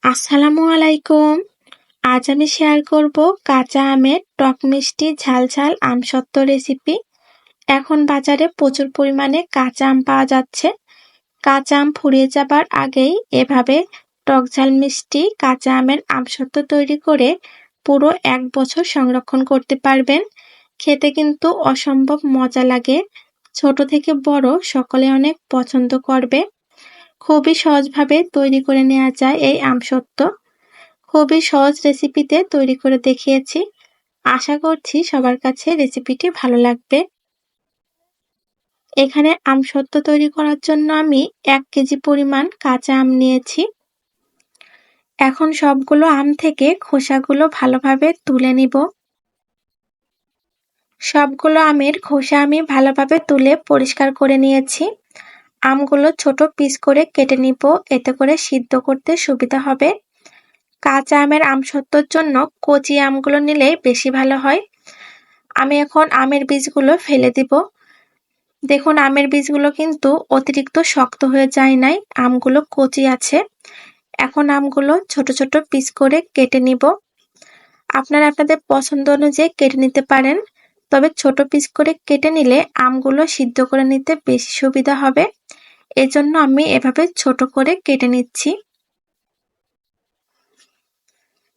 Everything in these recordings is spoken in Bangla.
আসসালামু আলাইকুম। আজ আমি শেয়ার করব কাঁচা আমের টক মিষ্টি ঝাল ঝাল আমসত্ত্ব রেসিপি। এখন বাজারে প্রচুর পরিমাণে কাঁচা আম পাওয়া যাচ্ছে। কাঁচা আম ফুরিয়ে যাবার আগেই এভাবে টক ঝাল মিষ্টি কাঁচা আমের আমসত্ত্ব তৈরি করে পুরো 1 বছর সংরক্ষণ করতে পারবেন। খেতে কিন্তু অসম্ভব মজা লাগে। ছোট থেকে বড় সকলে অনেক পছন্দ করবে। খুবই সহজভাবে তৈরি করে নেওয়া যায় এই আমসত্ত্ব। খুবই সহজ রেসিপিতে তৈরি করে দেখিয়েছি। আশা করছি সবার কাছে রেসিপিটি ভালো লাগবে। এখানে আমসত্ত্ব তৈরি করার জন্য আমি 1 কেজি পরিমাণ কাঁচা আম নিয়েছি। এখন সবগুলো আম থেকে খোসাগুলো ভালোভাবে তুলে নিব। সবগুলো আমের খোসা আমি ভালোভাবে তুলে পরিষ্কার করে নিয়েছি। আমগুলো ছোট পিস করে কেটে নিব, এতে করে সিদ্ধ করতে সুবিধা হবে। কাঁচা আমের আমসত্ত্বর জন্য কচি আমগুলো নিলেই বেশি ভালো হয়। আমি এখন আমের বীজগুলো ফেলে দিব। দেখুন আমের বীজগুলো কিন্তু অতিরিক্ত শক্ত হয়ে যায় নাই, আমগুলো কচি আছে। এখন আমগুলো ছোট ছোট পিস করে কেটে নিব। আপনারা আপনাদের পছন্দ অনুযায়ী কেটে নিতে পারেন, তবে ছোট পিস করে কেটে নিলে আমগুলো সিদ্ধ করে নিতে বেশি সুবিধা হবে। এজন্য আমি এভাবে ছোট করে কেটে নিচ্ছি।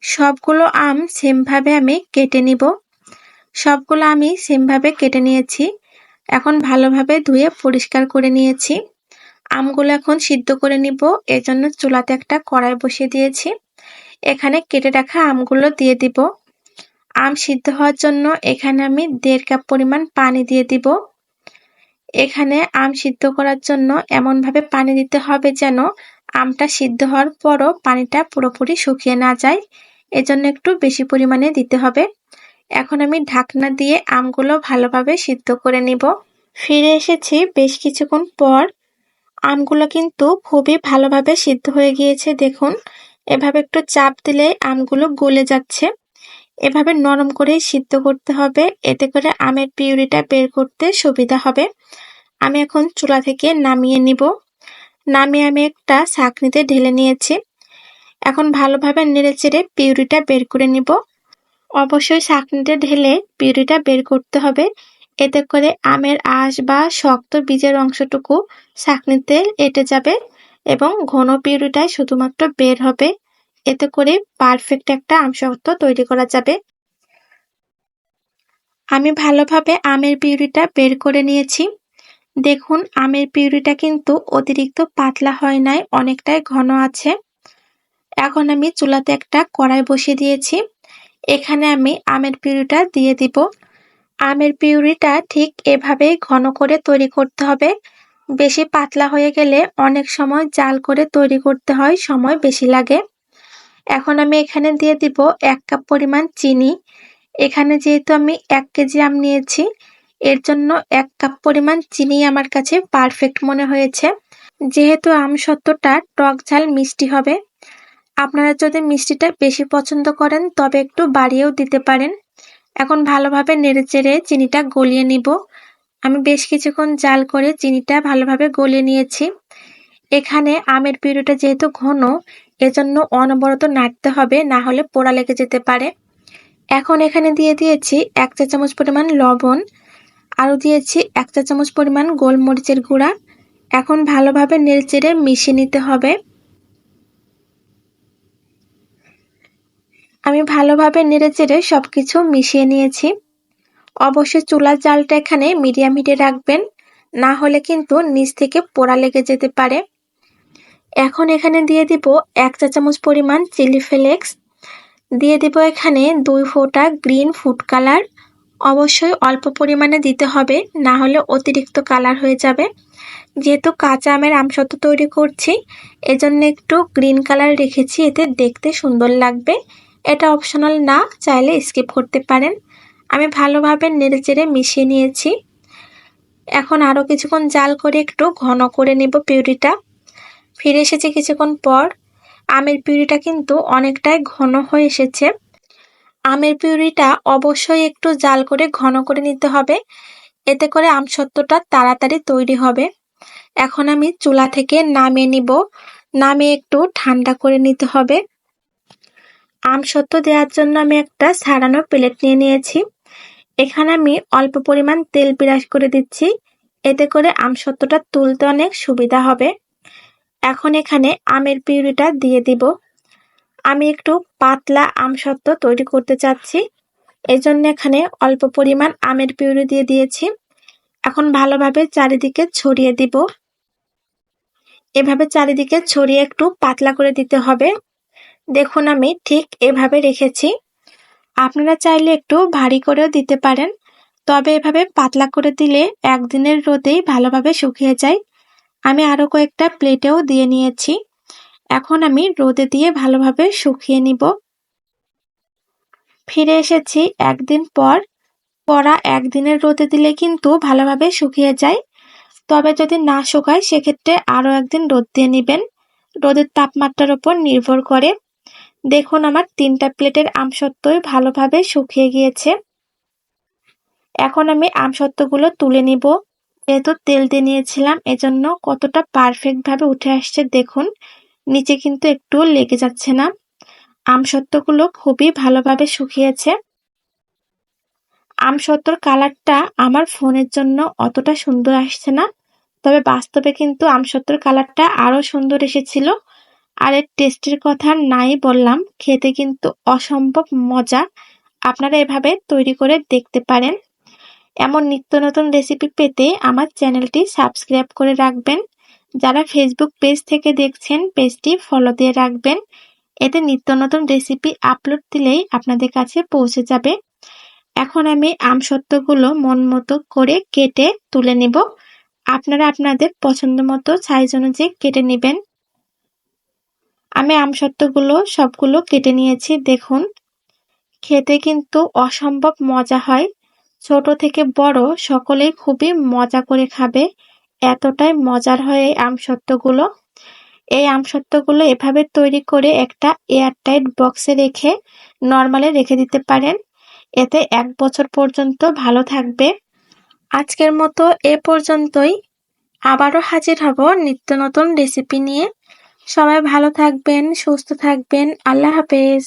সবগুলো আম সেমভাবে আমি কেটে নিব। সবগুলো আমি সেমভাবে কেটে নিয়েছি। এখন ভালোভাবে ধুয়ে পরিষ্কার করে নিয়েছি। আমগুলো এখন সিদ্ধ করে নিব, এজন্য চুলাতে একটা কড়াই বসিয়ে দিয়েছি। এখানে কেটে রাখা আমগুলো দিয়ে দিব। আম সিদ্ধ হওয়ার জন্য এখানে আমি 1.5 কাপ পরিমাণ পানি দিয়ে দিব। এখানে আম সিদ্ধ করার জন্য এমনভাবে পানি দিতে হবে যেন আমটা সিদ্ধ হওয়ার পরও পানিটা পুরোপুরি শুকিয়ে না যায়, এজন্য একটু বেশি পরিমাণে দিতে হবে। এখন আমি ঢাকনা দিয়ে আমগুলো ভালোভাবে সিদ্ধ করে নিব। ফিরে এসেছি বেশ কিছুক্ষণ পর। আমগুলো কিন্তু খুবই ভালোভাবে সিদ্ধ হয়ে গিয়েছে। দেখুন এভাবে একটু চাপ দিলে আমগুলো গলে যাচ্ছে। এভাবে নরম করে সিদ্ধ করতে হবে, এতে করে আমের পিউরিটা বের করতে সুবিধা হবে। আমি এখন চুলা থেকে নামিয়ে নিব। নামিয়ে আমি একটা ছাঁকনিতে ঢেলে নিয়েছি। এখন ভালোভাবে নেড়েচেড়ে পিউরিটা বের করে নিব। অবশ্যই ছাঁকনিতে ঢেলে পিউরিটা বের করতে হবে, এতে করে আমের আঁশ বা শক্ত বীজের অংশটুকু ছাঁকনিতে এঁটে যাবে এবং ঘন পিউরিটাই শুধুমাত্র বের হবে। এতে করে পারফেক্ট একটা আমসত্ত্ব তৈরি করা যাবে। আমি ভালোভাবে আমের পিউরিটা বের করে নিয়েছি। দেখুন আমের পিউরিটা কিন্তু অতিরিক্ত পাতলা হয় নাই, অনেকটাই ঘন আছে। এখন আমি চুলাতে একটা কড়াই বসিয়ে দিয়েছি। এখানে আমি আমের পিউরিটা দিয়ে দিব। আমের পিউরিটা ঠিক এভাবেই ঘন করে তৈরি করতে হবে। বেশি পাতলা হয়ে গেলে অনেক সময় জাল করে তৈরি করতে হয়, সময় বেশি লাগে। এখন আমি এখানে দিয়ে দিব 1 কাপ পরিমাণ চিনি। এখানে যেহেতু আমি 1 কেজি আম নিয়েছি, এর জন্য 1 কাপ পরিমাণ চিনি আমার কাছে পারফেক্ট মনে হয়েছে। যেহেতু আমসত্ত্বটা টক ঝাল মিষ্টি হবে, আপনারা যদি মিষ্টিটা বেশি পছন্দ করেন তবে একটু বাড়িয়েও দিতে পারেন। এখন ভালোভাবে নেড়েচেড়ে চিনিটা গলিয়ে নিব। আমি বেশ কিছুক্ষণ জাল করে চিনিটা ভালোভাবে গলিয়ে নিয়েছি। এখানে আমের পিউরিটা যেহেতু ঘন, এজন্য অনবরত নাড়তে হবে, না হলে পোড়া লেগে যেতে পারে। এখন এখানে দিয়ে দিয়েছি 1 চা চামচ পরিমাণ লবণ, আরও দিয়েছি 1 চা চামচ পরিমাণ গোলমরিচের গুঁড়া। এখন ভালোভাবে নেড়েচেড়ে মিশিয়ে নিতে হবে। আমি ভালোভাবে নেড়েচেড়ে সবকিছু মিশিয়ে নিয়েছি। অবশ্যই চুলার জালটা এখানে মিডিয়াম হিটে রাখবেন, না হলে কিন্তু নিচ থেকে পোড়া লেগে যেতে পারে। এখন এখানে দিয়ে দিব 1 চা চামচ পরিমাণ চিলি ফ্লেক্স, দিয়ে দিব এখানে 2 ফোঁটা গ্রিন ফুড কালার। অবশ্যই অল্প পরিমাণে দিতে হবে, না হলে অতিরিক্ত কালার হয়ে যাবে। যেহেতু কাঁচা আমের আমসত্ত্ব তৈরি করছি, এজন্য একটু গ্রিন কালার রেখেছি, এতে দেখতে সুন্দর লাগবে। এটা অপশনাল না, চাইলে স্কিপ করতে পারেন। আমি ভালোভাবে নেড়েচেড়ে মিশিয়ে নিয়েছি। এখন আরও কিছুক্ষণ জাল করে একটু ঘন করে নেব পিউরিটা। ফিরে এসেছি কিছুক্ষণ পর। আমের পিউরিটা কিন্তু অনেকটাই ঘন হয়ে এসেছে। আমের পিউরিটা অবশ্যই একটু জাল করে ঘন করে নিতে হবে, এতে করে আমসত্ত্বটা তাড়াতাড়ি তৈরি হবে। এখন আমি চুলা থেকে নামিয়ে নিব। নামিয়ে একটু ঠান্ডা করে নিতে হবে। আমসত্ত্ব দেওয়ার জন্য আমি একটা ছাড়ানো প্লেট নিয়ে নিয়েছি। এখানে আমি অল্প পরিমাণ তেল ব্রাশ করে দিচ্ছি, এতে করে আমসত্ত্বটা তুলতে অনেক সুবিধা হবে। এখন এখানে আমের পিউরিটা দিয়ে দিব। আমি একটু পাতলা আমসত্ত্ব তৈরি করতে চাচ্ছি, এজন্য এখানে অল্প পরিমাণ আমের পিউরি দিয়ে দিয়েছি। এখন ভালোভাবে চারিদিকে ছড়িয়ে দিব। এভাবে চারিদিকে ছড়িয়ে একটু পাতলা করে দিতে হবে। দেখুন আমি ঠিক এভাবে রেখেছি। আপনারা চাইলে একটু ভারী করেও দিতে পারেন, তবে এভাবে পাতলা করে দিলে একদিনের রোদেই ভালোভাবে শুকিয়ে যায়। আমি আরো কয়েকটা প্লেটেও দিয়ে নিয়েছি। এখন আমি রোদে দিয়ে ভালোভাবে শুকিয়ে নিব। ফিরে এসেছি একদিন পর। পড়া একদিনের রোদে দিলে কিন্তু ভালোভাবে শুকিয়ে যায়, তবে যদি না শুকায় সেক্ষেত্রে আরো একদিন রোদ দিয়ে নেবেন। রোদের তাপমাত্রার উপর নির্ভর করে। দেখুন আমার 3টা প্লেটের আমসত্ত্বই ভালোভাবে শুকিয়ে গিয়েছে। এখন আমি আমসত্ত্বগুলো তুলে নিব। যেহেতু তেল দিয়ে নিয়েছিলাম এজন্য কতটা পারফেক্ট ভাবে উঠে আসছে দেখুন, নিচে কিন্তু একটুও লেগে যাচ্ছে না। আমসত্ত্বগুলো খুবই ভালোভাবে শুকিয়েছে। আমসত্ত্বর কালারটা আমার ফোনের জন্য অতটা সুন্দর আসছে না, তবে বাস্তবে কিন্তু আমসত্ত্বর কালারটা আরো সুন্দর এসেছিল। আর এর টেস্টের কথা নাই বললাম, খেতে কিন্তু অসম্ভব মজা। আপনারা এভাবে তৈরি করে দেখতে পারেন। এমন নিত্য নতুন রেসিপি পেতে আমার চ্যানেলটি সাবস্ক্রাইব করে রাখবেন। যারা ফেসবুক পেজ থেকে দেখছেন পেজটি ফলো দিয়ে রাখবেন, এতে নিত্য নতুন রেসিপি আপলোড দিলেই আপনাদের কাছে পৌঁছে যাবে। এখন আমি আমসত্ত্বগুলো মন মতো করে কেটে তুলে নেব। আপনারা আপনাদের পছন্দ মতো সাইজ অনুযায়ী কেটে নেবেন। আমি আমসত্ত্বগুলো সবগুলো কেটে নিয়েছি। দেখুন খেতে কিন্তু অসম্ভব মজা হয়। ছোট থেকে বড় সকলেই খুবই মজা করে খাবে, এতটাই মজার হয় এই আমসত্ত্বগুলো। এই আমসত্ত্বগুলো এভাবে তৈরি করে একটা এয়ারটাইট বক্সে রেখে নরমালে রেখে দিতে পারেন, এতে 1 বছর পর্যন্ত ভালো থাকবে। আজকের মতো এ পর্যন্তই। আবারও হাজির হব নিত্য নতুন রেসিপি নিয়ে। সবাই ভালো থাকবেন, সুস্থ থাকবেন। আল্লাহ হাফেজ।